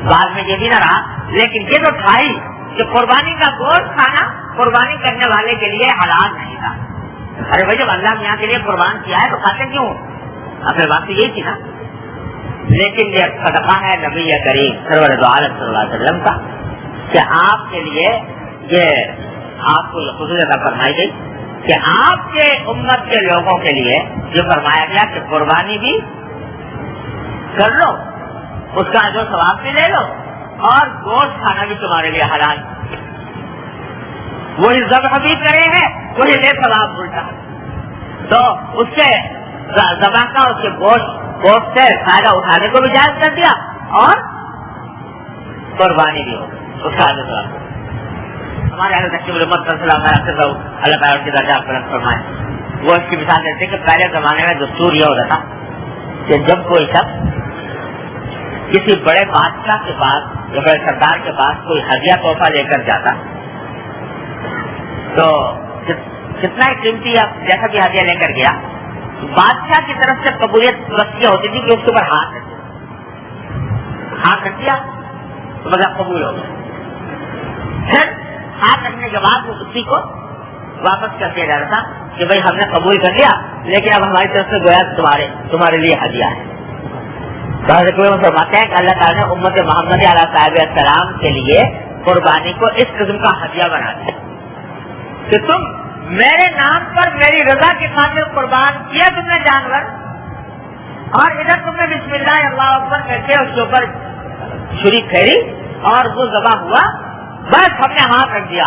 بعد میں یہ بھی نہ رہا, لیکن یہ تو تھا ہی کہ قربانی کا گوشت کھانا قربانی کرنے والے کے لیے حلال نہیں تھا. ارے بھائی جب اللہ میاں کے لیے قربان کیا ہے تو کھاتے کیوں؟ اصل بات تو یہی تھی نا. لیکن یہ صدقہ ہے نبی کریم سرور دو عالم صلی اللہ علیہ وسلم کا کہ آپ کے لیے یہ آپ کو یہ خصوصیت فرمائی گئی کہ آپ کے امت کے لوگوں کے لیے یہ فرمایا گیا کہ قربانی بھی کر لو, اس کا جو ثواب بھی لے لو, اور گوشت کھانا بھی تمہارے لیے حلال. وہی ذبح بھی کرے ہیں وہی لے ثواب الٹا. تو اس سے ذبح کا اس کے گوشت سے فائدہ اٹھانے کو بھی جائز کر دیا اور قربانی بھی ہو اس کا ثواب. ہمارے اہل تشریف الامت صلی اللہ علیہ وسلم اللہ تعالیٰ کی درجات بلند فرمائے. وہ اس کی مثال دیتے کہ پہلے زمانے میں دستور یہ ہوتا تھا کہ جب کوئی شخص کسی بڑے بادشاہ کے پاس یا بڑے سردار کے پاس کوئی ہدیہ تحفہ لے کر جاتا تو کتنا ہی قیمتی یا جیسا بھی ہدیہ لے کر گیا, بادشاہ کی طرف سے قبولیت بس یہ ہوتی تھی کہ اس کے اوپر ہاتھ رکھ دیا تو مطلب قبول ہو گیا. پھر ہاتھ رکھنے کے بعد وہ اسی کو واپس کر دیا جاتا تھا کہ بھائی ہم نے قبول کر لیا, لیکن اب ہماری طرف سے گویا تمہارے لیے ہدیہ ہے. فرماتے ہیں کہ اللہ تعالیٰ نے امت محمد علیہ صاحب السلام کے لیے قربانی کو اس قسم کا ہدیہ بنا دیا کہ تم میرے نام پر میری رضا کی خاطر قربان کیا تم نے جانور, اور ادھر تم نے بسم اللہ اللہ اکبر کر کے اس کے اوپر چھری پھیری اور وہ ذبح ہوا, بس ہم نے ہاتھ رکھ دیا,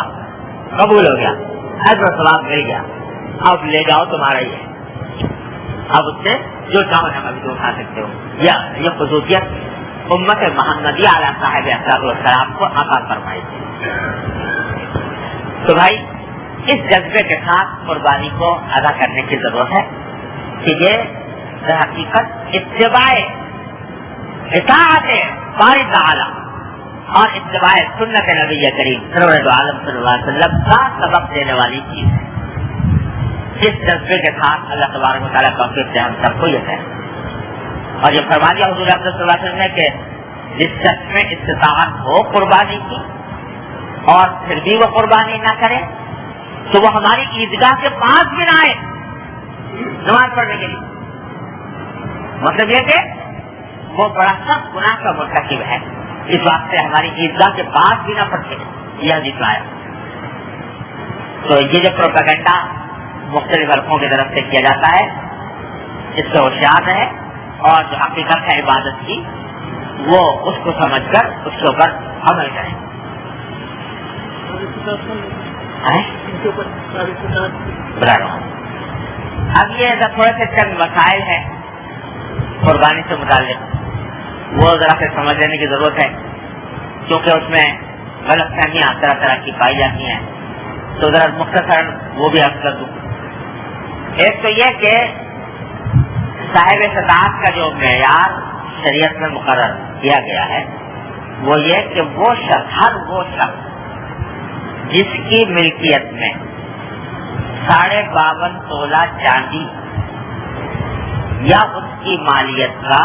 قبول ہو گیا, اجر و ثواب مل گیا, اب لے جاؤ تمہارا ہی ہے, اب اس سے جو چاہو نہ بھی اٹھا سکتے ہو. یہ خصوصیت امت محمدی علیہ صاحب السلام کو عطا فرمائی تھی. تو بھائی اس جذبے کے ساتھ قربانی کو ادا کرنے کی ضرورت ہے کہ یہ در حقیقت اتباع اطاعت باری تعالی اور اتباع سنت نبی کریم سرور عالم صلی اللہ علیہ وسلم کا سبق دینے والی چیز ہے. اس جذبے کے ساتھ اللہ تبارک و تعالیٰ توفیق سے ہم سب کو یہ ہے. اور یہ فرما دیا حضور اکرم صلی اللہ علیہ وسلم نے کہ جس شخص میں استطاعت ہو قربانی کی اور پھر بھی وہ قربانی نہ کرے تو وہ ہماری عیدگاہ کے پاس بھی نہ آئے نماز پڑھنے کے لیے. مطلب یہ کہ وہ بڑا سخت گناہ کا مرتکب ہے, اس واسطے ہماری عیدگاہ کے پاس بھی نہ پڑھتے. یہ حدیث آیا. تو یہ جو پروپیگنڈا مختلف حلقوں کی طرف سے کیا جاتا ہے اس سے ہوشیار ہے, اور جو حقیقت ہے عبادت کی وہ اس کو سمجھ کر اس کے اوپر عمل کریں. اب یہ تھوڑے سے چند مسائل ہیں قربانی سے متعلق, وہ ذرا سے سمجھ لینے کی ضرورت ہے کیونکہ اس میں غلط فہمیاں طرح طرح کی پائی جاتی ہیں. تو ذرا مختصر وہ بھی عرض کر دوں. ایک تو یہ کہ صاحب استطاعت کا جو معیار شریعت میں مقرر کیا گیا ہے وہ یہ کہ وہ شخص, ہر وہ شخص جس کی ملکیت میں 52.5 تولہ چاندی یا اس کی مالیت کا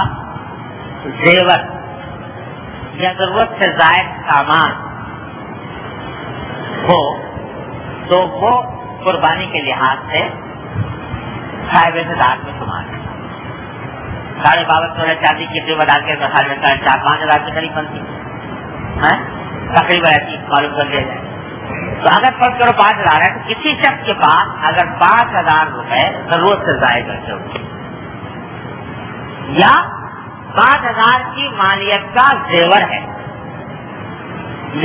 زیور یا ضرورت سے زائد سامان ہو تو وہ قربانی کے لحاظ سے صاحب استطاعت میں شمار ہے. 52.5 تولہ چاندی کی قیمت آج کے مسائل میں 4-5 ہزار کے قریب بنتی ہے, تقریباً ایسی معلوم کر دیا جائے. تو اگر فرض کرو 5,000 ہے تو کسی شخص کے پاس اگر 5,000 روپے ضرورت سے زائد رکھے ہوئے یا 5,000 کی مالیت کا زیور ہے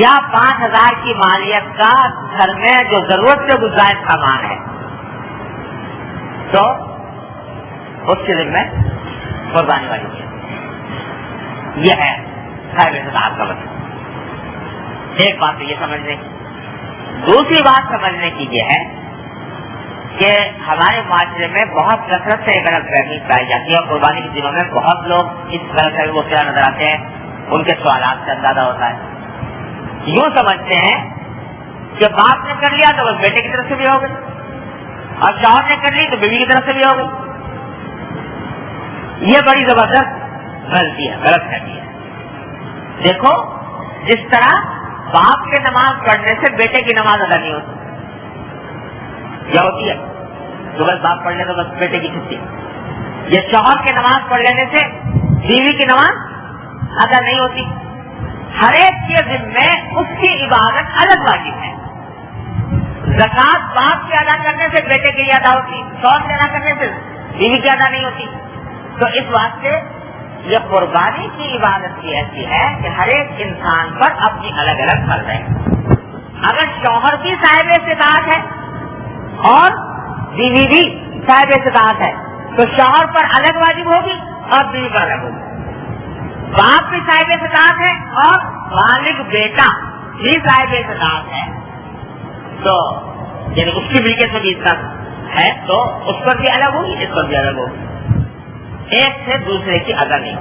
یا 5,000 کی مالیت کا گھر میں جو ضرورت سے زائد سامان ہے تو اس کے ذمہ قربانی والی ہے. یہ ہے صاحب استطاعت کا مطلب. ایک بات تو یہ سمجھنے کی. دوسری بات سمجھنے کی یہ ہے کہ ہمارے معاشرے میں بہت کثرت سے غلط فہمی پائی جاتی ہے اور قربانی کے دنوں میں بہت لوگ اس غلط فہمی کو نظر آتے ہیں, ان کے سوالات سے اندازہ ہوتا ہے. یوں سمجھتے ہیں کہ باپ نے کر لیا تو بس بیٹے کی طرف سے بھی ہو گئی اور شوہر نے کر لی تو بیوی کی طرف سے بھی ہو گئی. یہ بڑی زبردست غلطی ہے, غلط فہمی ہے. دیکھو جس طرح باپ کے نماز پڑھنے سے بیٹے کی نماز ادا نہیں ہوتی, کیا ہوتی ہے تو بس باپ پڑھ لے تو بس بیٹے کی چھٹی. یہ شوہر کے نماز پڑھ لینے سے بیوی کی نماز ادا نہیں ہوتی. ہر ایک کے ذمے اس کی عبادت الگ واجب ہے. زکات باپ کے ادا کرنے سے بیٹے کی ادا ہوتی, شوہر کے ادا کرنے سے بیوی کی ادا نہیں ہوتی. تو اس واسطے یہ قربانی کی عبادت کی ایسی ہے کہ ہر ایک انسان پر اپنی الگ الگ فرض ہے. اگر شوہر بھی صاحب استطاعت ہے اور بیوی بھی صاحب استطاعت ہے تو شوہر پر الگ واجب ہوگی اور بیوی پر الگ ہوگی. باپ بھی صاحب استطاعت ہے اور مالک بیٹا بھی صاحب استطاعت ہے تو یعنی اس کی ملکیت میں بھی حصہ ہے تو اس پر بھی الگ ہوگی، اس پر بھی الگ ہوگی، ایک سے دوسرے کی ادا نہیں۔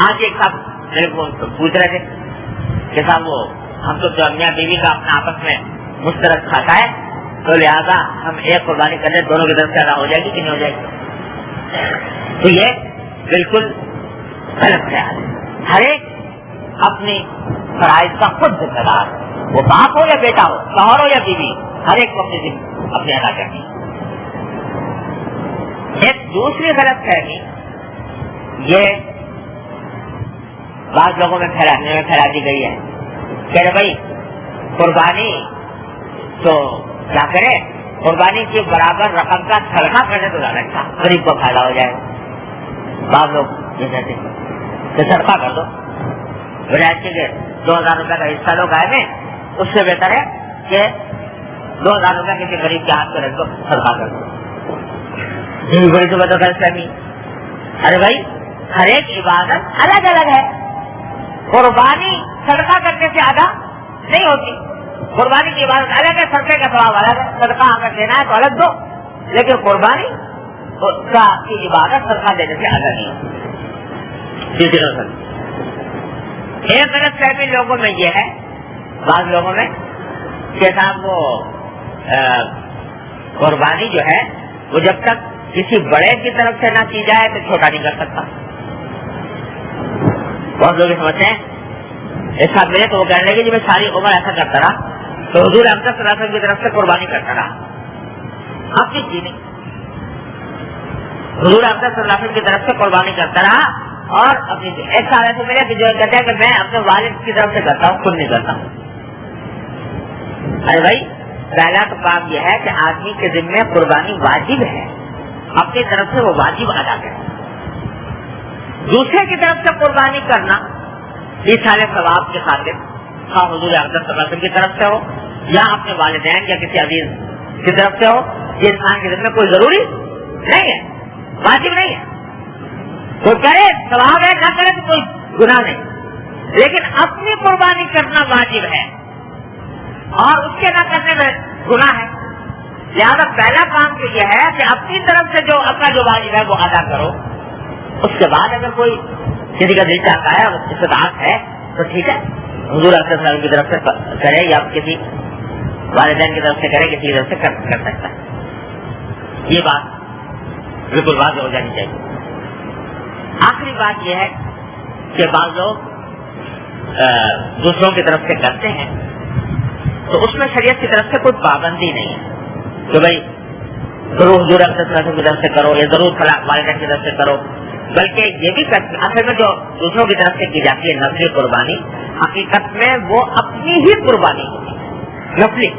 آج ایک صاحب میرے کو پوچھ رہے تھے کہ صاحب وہ ہم تو میاں بیوی کا اپنا آپس میں مشترک کھاتا ہے تو لہٰذا ہم ایک قربانی کرنے دونوں کی طرف سے ادا ہو جائے گی کہ نہیں ہو جائے گی؟ تو یہ بالکل غلط خیال ہے۔ ہر ایک اپنی فرائض کا خود ذمہ دار، وہ باپ ہو یا بیٹا ہو، شوہر ہو یا بیوی، ہر ایک کو اپنی ادا کرنی۔ ایک دوسری غلط فہمی یہ بعض لوگوں میں پھیلا دی گئی ہے کہ بھائی قربانی تو کیا کرے، قربانی کے برابر رقم کا صدقہ کرنے تو زیادہ اچھا، غریب کو فائدہ ہو جائے گا۔ بعض لوگ یہ کہتے ہیں کہ صدقہ کر دو، بجائے کہ 2000 روپے کا حصہ لوگ آئے میں، اس سے بہتر ہے کہ 2000 روپے کسی غریب کے ہاتھ پہ رکھ دو، صدقہ کر دو۔ یہ بڑی تو بتا فہمی۔ ارے بھائی ہر ایک عبادت الگ الگ ہے، قربانی صدقہ کرنے سے ادا نہیں ہوتی، قربانی کی عبادت الگ ہے، صدقے کا ثواب الگ ہے، صدقہ اگر دینا ہے تو الگ دو، لیکن قربانی کی عبادت صدقہ دینے سے ادا نہیں ہوتی۔ ایک غلط فہمی لوگوں میں یہ ہے، بعض لوگوں میں کہ صاحب وہ قربانی جو ہے وہ جب تک کسی بڑے کی طرف سے نہ کی جائے تو چھوٹا نہیں کر سکتا۔ بہت لوگ سمجھتے ہیں ایک ساتھ ملے تو وہ کہنے لگے جی میں ساری عمر ایسا کرتا رہا تو حضور اقدس صلی اللہ علیہ وسلم کی طرف سے قربانی کرتا رہا۔ آپ کی چیز نہیں، حضور اقدس صلی اللہ علیہ وسلم کی طرف سے قربانی کرتا رہا اور اپنی ایک سال ایسے ملے کہ جو کہتے ہیں کہ میں اپنے والد کی طرف سے کرتا ہوں، خود نہیں کرتا ہوں۔ ارے بھائی پہلا تو کام یہ ہے کہ آدمی کے ذمہ قربانی واجب ہے، اپنی طرف سے وہ واجب ادا کرے۔ دوسرے کی طرف سے قربانی کرنا ایصال ثواب کی خاطر، خواہ حضور اقدس صلی اللہ علیہ وسلم کی طرف سے ہو یا اپنے والدین یا کسی عزیز کی طرف سے ہو، یہ انسان کے ذمہ کوئی ضروری نہیں ہے، واجب نہیں ہے۔ تو کرے ثواب ہے، نہ کرے تو کوئی گناہ نہیں، لیکن اپنی قربانی کرنا واجب ہے اور اس کے نہ کرنے میں گناہ ہے۔ لہذا پہلا کام تو یہ ہے کہ اپنی طرف سے جو اپنا جو واجب ہے وہ ادا کرو، اس کے بعد اگر کوئی کسی کا دل چاہتا ہے اور استطاعت ہے تو ٹھیک ہے، حضور صلی اللہ علیہ وسلم کی طرف سے کرے یا کسی والدین کی طرف سے کرے، کسی کی طرف سے کر سکتا ہے۔ یہ بات بالکل واضح ہو جانی چاہیے۔ آخری بات یہ ہے کہ بعض لوگ دوسروں کی طرف سے کرتے ہیں تو اس میں شریعت کی طرف سے کوئی پابندی نہیں ہے کہ بھائی ضرور حضور صلی اللہ علیہ وسلم کی طرف سے کرو یا ضرور فلاں والدین کی طرف سے کرو، بلکہ یہ بھی اصل میں جو دوسروں کی طرف سے کی جاتی ہے نفلی قربانی، حقیقت میں وہ اپنی ہی قربانی ہوتی ہے نفلی۔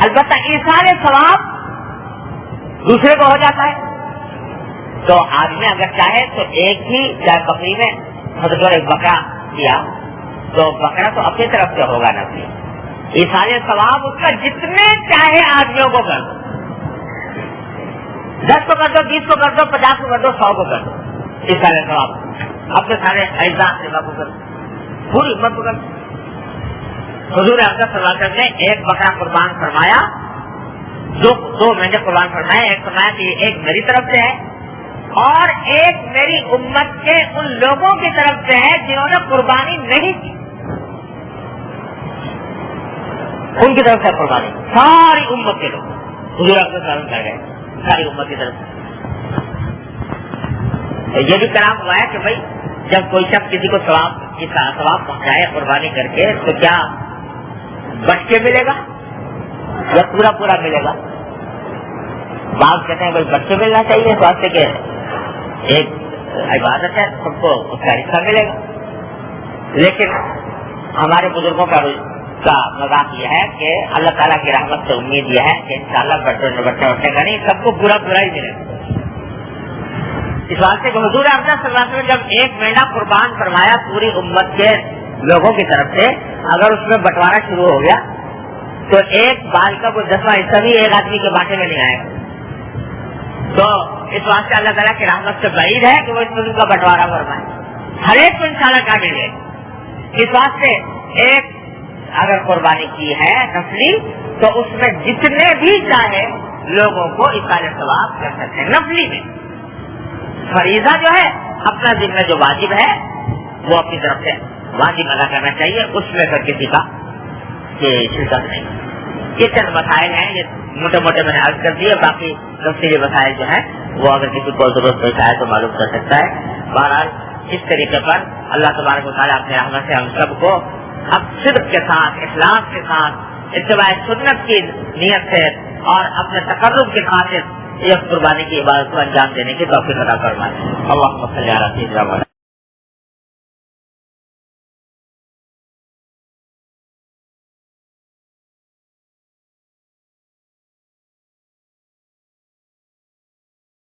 البتہ ایصال ثواب دوسرے کو ہو جاتا ہے، تو آدمی اگر چاہے تو ایک ہی چاہے بکری میں حضرت ایک بکرا کیا تو بکرا تو اپنی طرف سے ہوگا نفلی، ایصال ثواب اس کا جتنے چاہے آدمیوں کو کر دو، 10 کو کر دو، 20 کو کر دو، 50 کو کر دو، 100 کو کر دو، ایصال ثواب اپنے سارے اعزاء سیوا کو کر دو، پوری امت کو کر دو۔ حضور اقدس صلی اللہ علیہ وسلم نے ایک بکرا قربان فرمایا، دو مہینے قربان فرمایا، ایک فرمایا کہ ایک میری طرف سے ہے اور ایک میری امت کے ان لوگوں کی طرف سے ہے جنہوں نے قربانی نہیں کی، ان کی طرف سے قربانی ساری امت کے لوگ حضور اقدس صلی اللہ علیہ وسلم کر گئے، ساری امت کی طرف سے۔ یہ بھی کلام ہوا ہے کہ بھائی جب کوئی شخص کسی کو ثواب پہنچائے قربانی کر کے تو کیا بٹ کے ملے گا یا پورا ملے گا؟ بعض کہتے ہیں بھائی بٹ کے ملنا چاہیے، اس واسطے کہ ایک عبادت ہے، سب کو اس کا حصہ ملے گا، لیکن ہمارے بزرگوں کا مذاق یہ ہے کہ اللہ تعالیٰ کی رحمت سے امید یہ ہے کہ انشاءاللہ بٹنے کا نہیں، سب کو پورا ہی ملے گا۔ اس واسطے کہ حضور اقدس صلی اللہ علیہ وسلم جب ایک مہینہ قربان فرمایا پوری امت کے لوگوں کی طرف سے، اگر اس میں بٹوارا شروع ہو گیا تو ایک بال کا کوئی 10واں حصہ بھی ایک آدمی کے بانٹے میں نہیں آئے گا، تو اس واسطے اللہ تعالیٰ کی رحمت سے بعید ہے کہ وہ اس کا بٹوارا فرمائے، ہر ایک کو انشاءاللہ کا ملے۔ اس واسطے ایک اگر قربانی کی ہے نفلی تو اس میں جتنے بھی چاہے لوگوں کو اصال ثواب کر سکتے ہیں. نفلی میں فریضہ جو ہے اپنا ذمہ جو واجب ہے وہ اپنی طرف سے واجب ادا کرنا چاہیے, اس میں پھر کسی کا شرکت نہیں. یہ چند مسائل ہیں, یہ موٹے موٹے میں نے عرض کر دیے, باقی تفصیلی مسائل جو ہیں وہ اگر کسی کو ضرورت پیش آئے تو معلوم کر سکتا ہے. بہرحال اس طریقے پر اللہ تبارک و تعالیٰ اپنے رحمت سے ہم سب کو اب صدق کے ساتھ, اخلاص کے ساتھ, اتباع سنت کی نیت سے اور اپنے تقرب کی خاطر یہ قربانی کی عبادت کو انجام دینے کی توفیق عطا فرمائے. اللہم صلی علی سیدنا محمد.